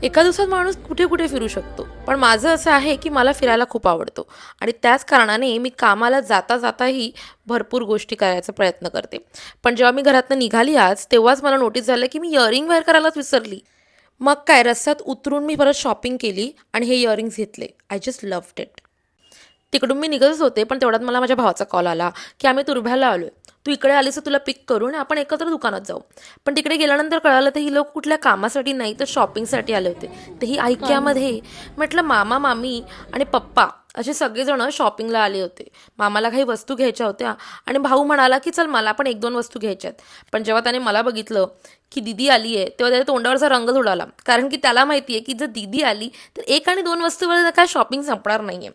एका दिवसात माणूस कुठे कुठे फिरू शकतो, पण माझं असं आहे की मला फिरायला खूप आवडतो आणि त्याच कारणाने मी कामाला जाता जाताही भरपूर गोष्टी करायचा प्रयत्न करते. पण जेव्हा मी घरातनं निघाली आज, तेव्हाच मला नोटीस झालं की मी इयरिंग वेअर करायलाच विसरली. मग काय, रस्त्यात उतरून मी परत शॉपिंग केली आणि हे इयरिंग्स घेतले. I just loved it. तिकडून मी निघतच होते, पण तेवढ्यात मला माझ्या भावाचा कॉल आला की आम्ही तुरभ्याला आलोय, तू इकडे आलीस तर तुला पिक करू आणि आपण एकत्र दुकानात जाऊ. पण तिकडे गेल्यानंतर कळालं तर ही लोक कुठल्या कामासाठी नाही तर शॉपिंगसाठी आले होते, तेही ऐक्यामध्ये. म्हटलं मामा मामी आणि पप्पा असे सगळेजण शॉपिंगला आले होते. मामाला काही वस्तू घ्यायच्या होत्या आणि भाऊ म्हणाला की चल मला पण एक दोन वस्तू घ्यायच्या आहेत. पण जेव्हा त्याने मला बघितलं की दीदी आली आहे, तेव्हा त्याच्या तोंडावरचा रंगच उडाला. कारण की त्याला माहिती आहे की जर दीदी आली तर एक आणि दोन वस्तूवर काय शॉपिंग संपणार नाही आहे.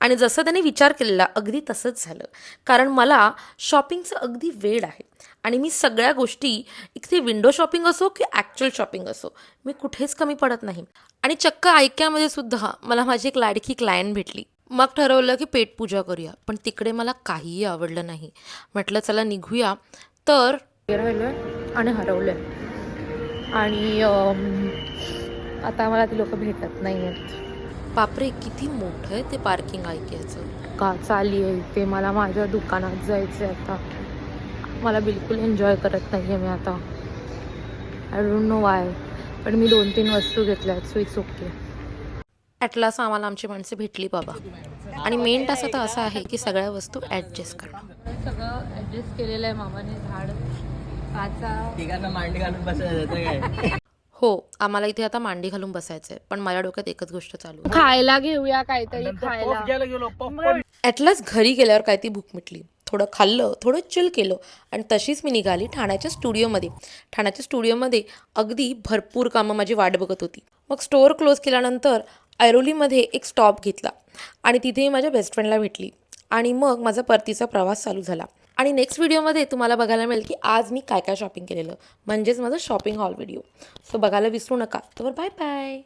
आणि जसं त्याने विचार केलेला अगदी तसंच झालं. कारण मला शॉपिंगचं अगदी वेड आहे आणि मी सगळ्या गोष्टी, इथे विंडो शॉपिंग असो की ॲक्च्युअल शॉपिंग असो, मी कुठेच कमी पडत नाही. आणि चक्क ऐक्यामध्ये सुद्धा मला माझी एक लाडकी क्लायंट भेटली. मग ठरवलं की पेटपूजा करूया, पण तिकडे मला काहीही आवडलं नाही. म्हटलं चला निघूया, तर राहिलो आहे आणि हरवलं आहे. आणि आता मला ती लोक भेटत नाही आहेत. बापरे, किती मोठं आहे ते पार्किंग ऐक्याचं. का चाली आहे ते, मला माझ्या दुकानात जायचं आहे आता. मला बिलकुल एन्जॉय करत नाही आहे मी आता. आय डोंट नो वाय, पण मी 2-3 वस्तू घेतल्या आहेत, सो इट्स ओके. ॲटलास आम्हाला आमची माणसं भेटली बाबा. आणि मेन टास्क आता असा आहे की सगळ्या वस्तू ॲडजस्ट करणं. सगळं ॲडजस्ट केलेलं आहे मामाने. झाड पाचा मांडी घालून बसायचं. हो, आम्हाला इथे आता मांडी घालून बसायचंय. पण माझ्या डोक्यात एकच गोष्ट चालू, खायला घेऊया काहीतरी खायला. ॲटलास घरी गेल्यावर काय ती भूक मिटली. थोडं खाल्लं, थोडं चिल केलं आणि तशीच मी निघाली ठाण्याच्या स्टुडिओमध्ये. ठाण्याच्या स्टुडिओमध्ये अगदी भरपूर कामं माझी वाट बघत होती. मग स्टोअर क्लोज केल्यानंतर ऐरोलीमध्ये एक स्टॉप घेतला आणि तिथे माझ्या बेस्ट फ्रेंडला भेटली आणि मग माझा परतीचा प्रवास चालू झाला. आणि नेक्स्ट व्हिडिओमध्ये तुम्हाला बघायला मिळेल की आज मी काय काय शॉपिंग केलेलं, म्हणजेच माझं शॉपिंग हॉल व्हिडिओ. सो बघायला विसरू नका. तर बाय बाय.